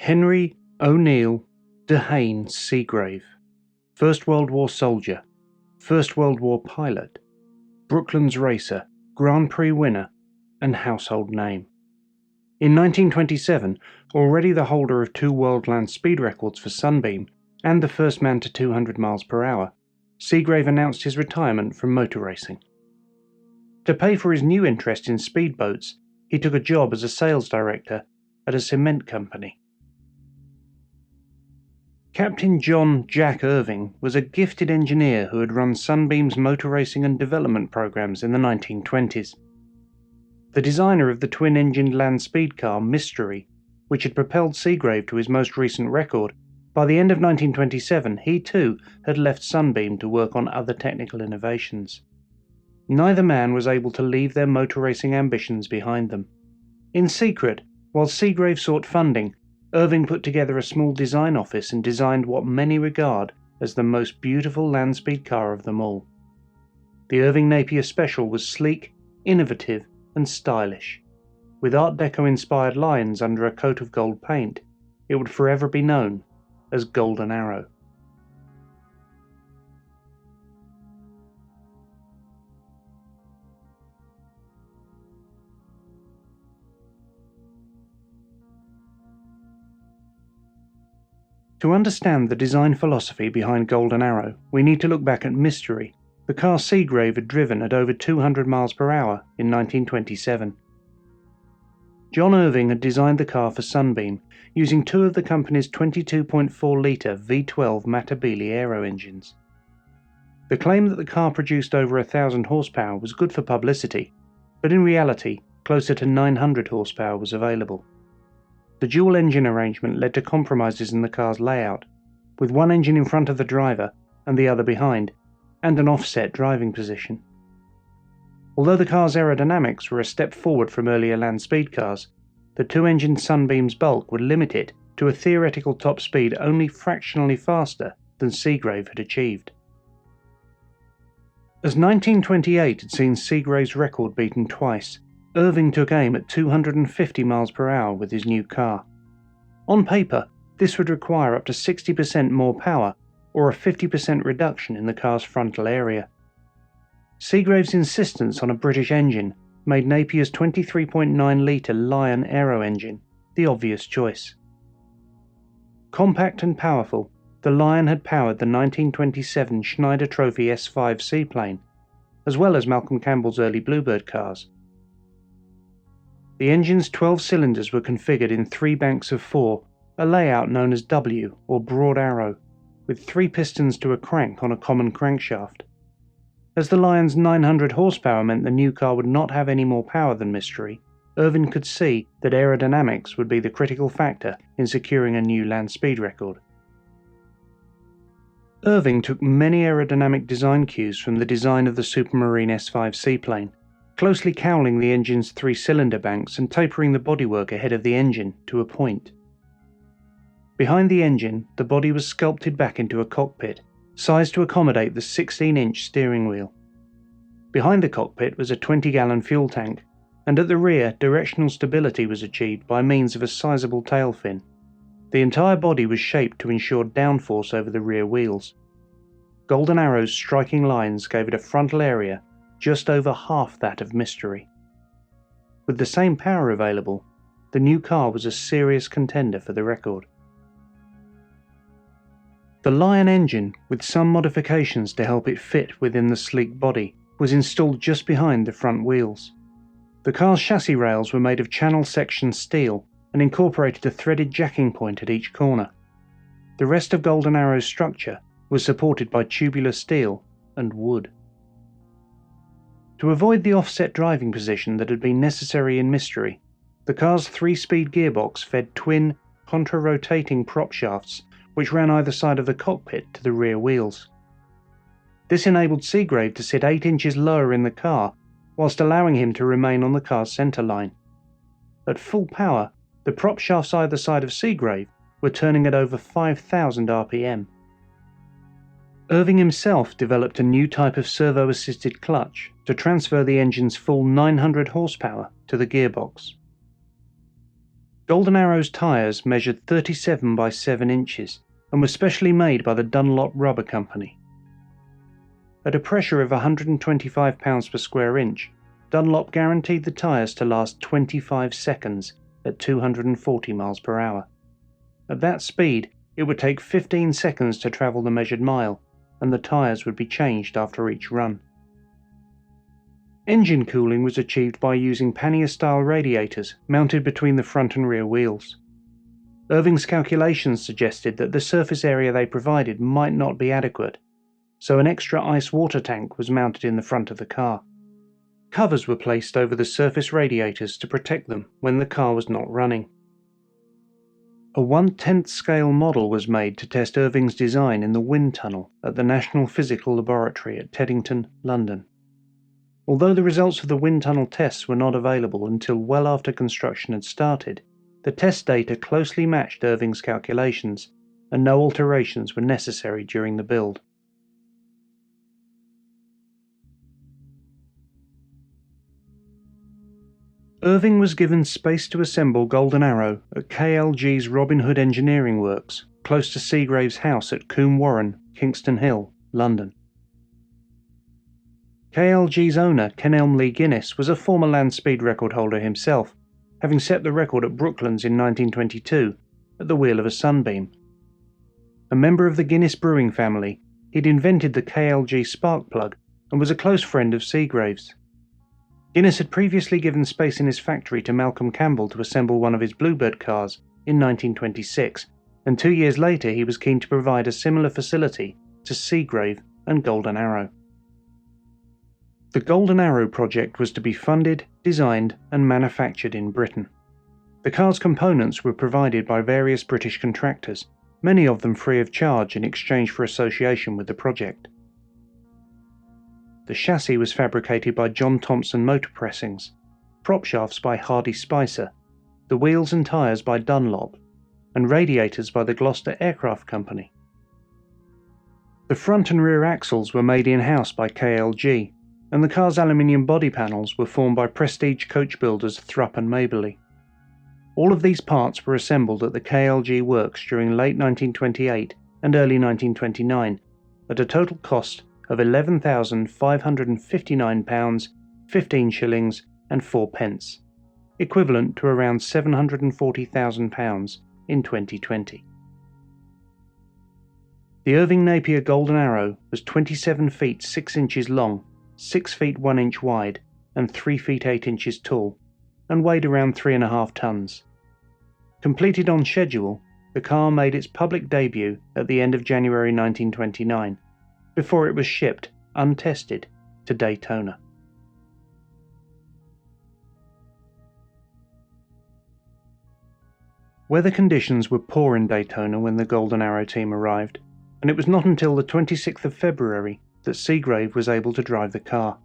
Henry O'Neill de Haen Segrave, First World War soldier, First World War pilot, Brooklands racer, Grand Prix winner, and household name. In 1927, already the holder of 2 world land speed records for Sunbeam and the first man to 200 miles per hour, Segrave announced his retirement from motor racing. To pay for his new interest in speedboats, he took a job as a sales director at a cement company. Captain John Jack Irving was a gifted engineer who had run Sunbeam's motor racing and development programs in the 1920s. The designer of the twin-engined land speed car Mystery, which had propelled Segrave to his most recent record, by the end of 1927 he too had left Sunbeam to work on other technical innovations. Neither man was able to leave their motor racing ambitions behind them. In secret, while Segrave sought funding, Irving put together a small design office and designed what many regard as the most beautiful land speed car of them all. The Irving Napier Special was sleek, innovative, and stylish. With Art Deco-inspired lines under a coat of gold paint, it would forever be known as Golden Arrow. To understand the design philosophy behind Golden Arrow, we need to look back at Mystery, the car Segrave had driven at over 200 miles per hour in 1927. John Irving had designed the car for Sunbeam using 2 of the company's 22.4-litre V12 Matabele aero engines. The claim that the car produced over 1,000 horsepower was good for publicity, but in reality, closer to 900 horsepower was available. The dual engine arrangement led to compromises in the car's layout, with one engine in front of the driver and the other behind, and an offset driving position. Although the car's aerodynamics were a step forward from earlier land speed cars, the 2-engine Sunbeam's bulk would limit it to a theoretical top speed only fractionally faster than Segrave had achieved. As 1928 had seen Segrave's record beaten twice, Irving took aim at 250 miles per hour with his new car. On paper, this would require up to 60% more power or a 50% reduction in the car's frontal area. Segrave's insistence on a British engine made Napier's 23.9-litre Lion aero engine the obvious choice. Compact and powerful, the Lion had powered the 1927 Schneider Trophy S5 seaplane, as well as Malcolm Campbell's early Bluebird cars. The engine's 12 cylinders were configured in 3 banks of 4, a layout known as W or broad arrow, with 3 pistons to a crank on a common crankshaft. As the Lion's 900 horsepower meant the new car would not have any more power than Mystery, Irving could see that aerodynamics would be the critical factor in securing a new land speed record. Irving took many aerodynamic design cues from the design of the Supermarine S5 seaplane, closely cowling the engine's 3-cylinder banks and tapering the bodywork ahead of the engine to a point. Behind the engine, the body was sculpted back into a cockpit, sized to accommodate the 16-inch steering wheel. Behind the cockpit was a 20-gallon fuel tank, and at the rear, directional stability was achieved by means of a sizable tail fin. The entire body was shaped to ensure downforce over the rear wheels. Golden Arrow's striking lines gave it a frontal area just over half that of Mystery. With the same power available, the new car was a serious contender for the record. The Lion engine, with some modifications to help it fit within the sleek body, was installed just behind the front wheels. The car's chassis rails were made of channel section steel and incorporated a threaded jacking point at each corner. The rest of Golden Arrow's structure was supported by tubular steel and wood. To avoid the offset driving position that had been necessary in Mystery, the car's 3-speed gearbox fed twin, contra-rotating prop shafts which ran either side of the cockpit to the rear wheels. This enabled Segrave to sit 8 inches lower in the car, whilst allowing him to remain on the car's centre line. At full power, the prop shafts either side of Segrave were turning at over 5,000 RPM. Irving himself developed a new type of servo-assisted clutch to transfer the engine's full 900 horsepower to the gearbox. Golden Arrow's tyres measured 37 by 7 inches and were specially made by the Dunlop Rubber Company. At a pressure of 125 pounds per square inch, Dunlop guaranteed the tyres to last 25 seconds at 240 miles per hour. At that speed, it would take 15 seconds to travel the measured mile, and the tyres would be changed after each run. Engine cooling was achieved by using pannier-style radiators mounted between the front and rear wheels. Irving's calculations suggested that the surface area they provided might not be adequate, so an extra ice water tank was mounted in the front of the car. Covers were placed over the surface radiators to protect them when the car was not running. A 1/10th scale model was made to test Irving's design in the wind tunnel at the National Physical Laboratory at Teddington, London. Although the results of the wind tunnel tests were not available until well after construction had started, the test data closely matched Irving's calculations, and no alterations were necessary during the build. Irving was given space to assemble Golden Arrow at KLG's Robin Hood Engineering Works, close to Segrave's house at Combe Warren, Kingston Hill, London. KLG's owner, Ken Elmley Guinness, was a former land speed record holder himself, having set the record at Brooklands in 1922 at the wheel of a Sunbeam. A member of the Guinness brewing family, he'd invented the KLG spark plug and was a close friend of Segrave's. Guinness had previously given space in his factory to Malcolm Campbell to assemble one of his Bluebird cars in 1926, and 2 years later he was keen to provide a similar facility to Segrave and Golden Arrow. The Golden Arrow project was to be funded, designed and manufactured in Britain. The car's components were provided by various British contractors, many of them free of charge in exchange for association with the project. The chassis was fabricated by John Thompson Motor Pressings, prop shafts by Hardy Spicer, the wheels and tyres by Dunlop, and radiators by the Gloucester Aircraft Company. The front and rear axles were made in-house by KLG, and the car's aluminium body panels were formed by prestige coach builders Thrupp and Maberly. All of these parts were assembled at the KLG works during late 1928 and early 1929 at a total cost of £11,559, 15 shillings and 4 pence, equivalent to around £740,000 in 2020. The Irving Napier Golden Arrow was 27 feet 6 inches long, 6 feet 1 inch wide and 3 feet 8 inches tall, and weighed around 3.5 tons. Completed on schedule, the car made its public debut at the end of January 1929, before it was shipped, untested, to Daytona. Weather conditions were poor in Daytona when the Golden Arrow team arrived, and it was not until the 26th of February that Segrave was able to drive the car.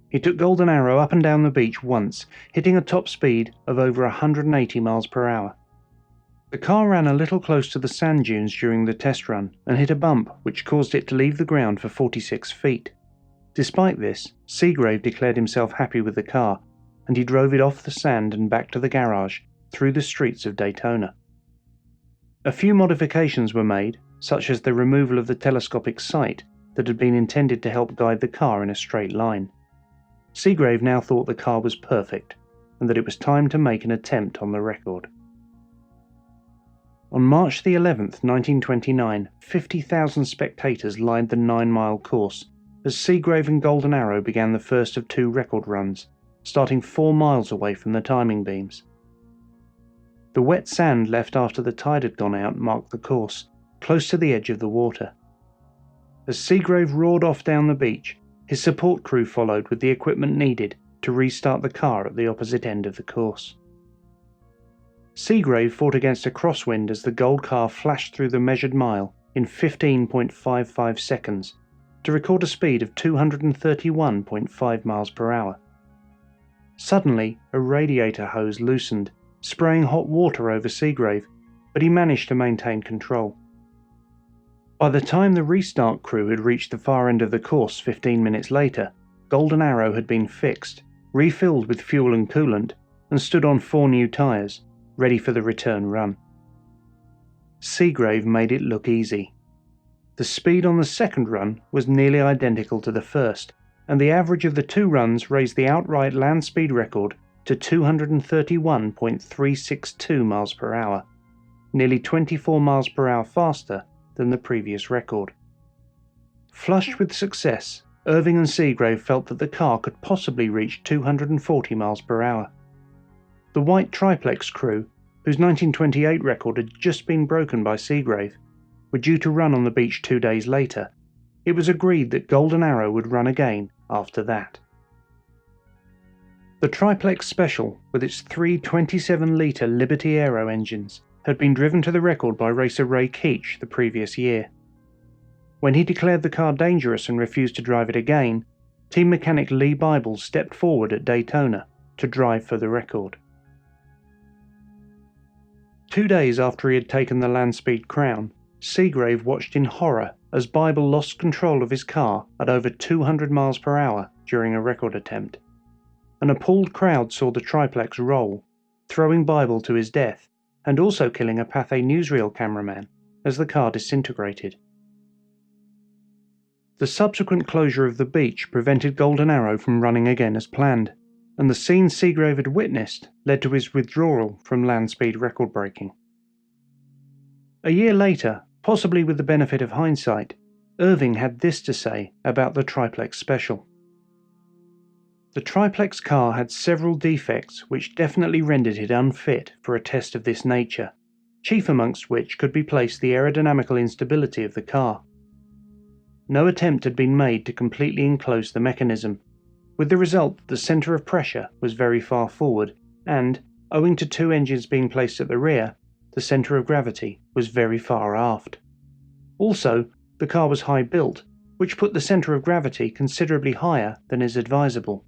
He took Golden Arrow up and down the beach once, hitting a top speed of over 180 miles per hour. The car ran a little close to the sand dunes during the test run and hit a bump which caused it to leave the ground for 46 feet. Despite this, Segrave declared himself happy with the car, and he drove it off the sand and back to the garage through the streets of Daytona. A few modifications were made, such as the removal of the telescopic sight that had been intended to help guide the car in a straight line. Segrave now thought the car was perfect, and that it was time to make an attempt on the record. On March the 11th, 1929, 50,000 spectators lined the 9-mile course as Segrave and Golden Arrow began the first of 2 record runs, starting 4 miles away from the timing beams. The wet sand left after the tide had gone out marked the course, close to the edge of the water. As Segrave roared off down the beach, his support crew followed with the equipment needed to restart the car at the opposite end of the course. Segrave fought against a crosswind as the gold car flashed through the measured mile in 15.55 seconds to record a speed of 231.5 miles per hour. Suddenly, a radiator hose loosened, spraying hot water over Segrave, but he managed to maintain control. By the time the restart crew had reached the far end of the course 15 minutes later, Golden Arrow had been fixed, refilled with fuel and coolant, and stood on 4 new tyres, ready for the return run. Segrave made it look easy. The speed on the second run was nearly identical to the first, and the average of the two runs raised the outright land speed record to 231.362 miles per hour, nearly 24 miles per hour faster than the previous record. Flushed with success, Irving and Segrave felt that the car could possibly reach 240 miles per hour. The white triplex crew, whose 1928 record had just been broken by Segrave, were due to run on the beach 2 days later. It was agreed that Golden Arrow would run again after that. The triplex special, with its three 27-litre Liberty Aero engines, had been driven to the record by racer Ray Keech the previous year. When he declared the car dangerous and refused to drive it again, team mechanic Lee Bible stepped forward at Daytona to drive for the record. 2 days after he had taken the land speed crown, Segrave watched in horror as Bible lost control of his car at over 200 miles per hour during a record attempt. An appalled crowd saw the triplex roll, throwing Bible to his death and also killing a Pathé newsreel cameraman as the car disintegrated. The subsequent closure of the beach prevented Golden Arrow from running again as planned, and the scene Segrave had witnessed led to his withdrawal from land speed record breaking. A year later, possibly with the benefit of hindsight, Irving had this to say about the triplex special. The triplex car had several defects which definitely rendered it unfit for a test of this nature, chief amongst which could be placed the aerodynamical instability of the car. No attempt had been made to completely enclose the mechanism, with the result that the centre of pressure was very far forward and, owing to two engines being placed at the rear, the centre of gravity was very far aft. Also, the car was high built, which put the centre of gravity considerably higher than is advisable,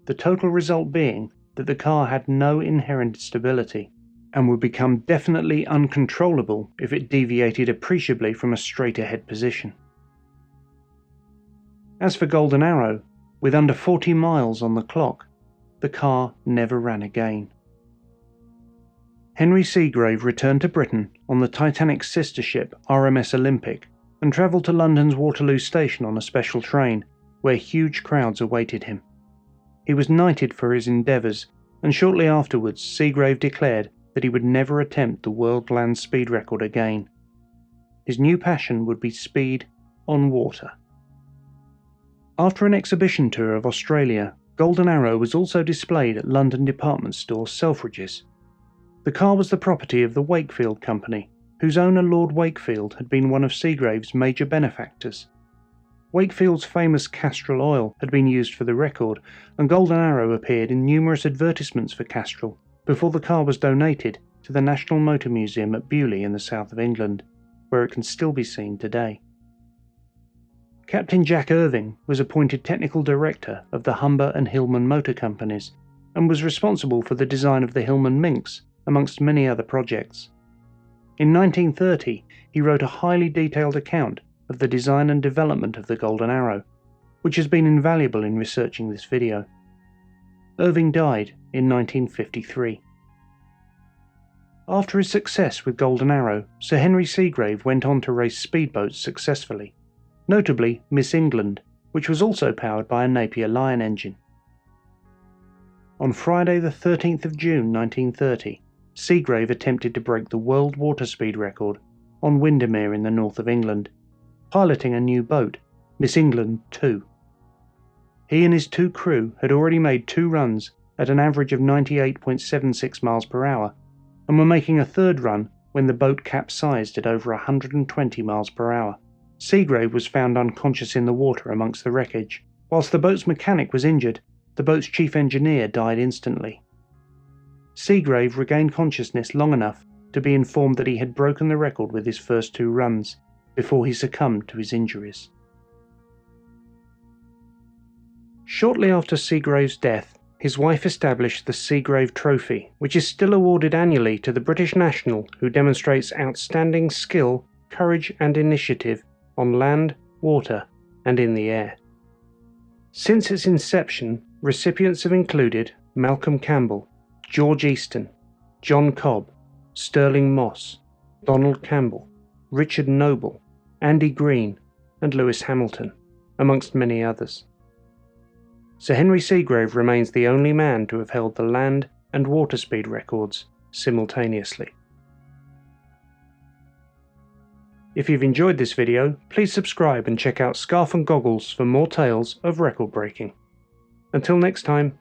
the total result being that the car had no inherent stability and would become definitely uncontrollable if it deviated appreciably from a straight-ahead position. As for Golden Arrow, with under 40 miles on the clock, the car never ran again. Henry Segrave returned to Britain on the Titanic's sister ship RMS Olympic and travelled to London's Waterloo Station on a special train, where huge crowds awaited him. He was knighted for his endeavours, and shortly afterwards Segrave declared that he would never attempt the world land speed record again. His new passion would be speed on water. After an exhibition tour of Australia, Golden Arrow was also displayed at London department store Selfridges. The car was the property of the Wakefield Company, whose owner Lord Wakefield had been one of Segrave's major benefactors. Wakefield's famous Castrol oil had been used for the record, and Golden Arrow appeared in numerous advertisements for Castrol before the car was donated to the National Motor Museum at Beaulieu in the south of England, where it can still be seen today. Captain Jack Irving was appointed technical director of the Humber and Hillman Motor Companies and was responsible for the design of the Hillman Minx, amongst many other projects. In 1930, he wrote a highly detailed account of the design and development of the Golden Arrow, which has been invaluable in researching this video. Irving died in 1953. After his success with Golden Arrow, Sir Henry Segrave went on to race speedboats successfully, notably Miss England, which was also powered by a Napier Lion engine. On Friday the 13th of June 1930, Segrave attempted to break the world water speed record on Windermere in the north of England, piloting a new boat, Miss England 2. He and his two crew had already made 2 runs at an average of 98.76 miles per hour, and were making a third run when the boat capsized at over 120 miles per hour. Segrave was found unconscious in the water amongst the wreckage. Whilst the boat's mechanic was injured, the boat's chief engineer died instantly. Segrave regained consciousness long enough to be informed that he had broken the record with his first 2 runs, before he succumbed to his injuries. Shortly after Segrave's death, his wife established the Segrave Trophy, which is still awarded annually to the British national who demonstrates outstanding skill, courage and initiative on land, water, and in the air. Since its inception, recipients have included Malcolm Campbell, George Easton, John Cobb, Sterling Moss, Donald Campbell, Richard Noble, Andy Green, and Lewis Hamilton, amongst many others. Sir Henry Segrave remains the only man to have held the land and water speed records simultaneously. If you've enjoyed this video, please subscribe and check out Scarf and Goggles for more tales of record breaking. Until next time,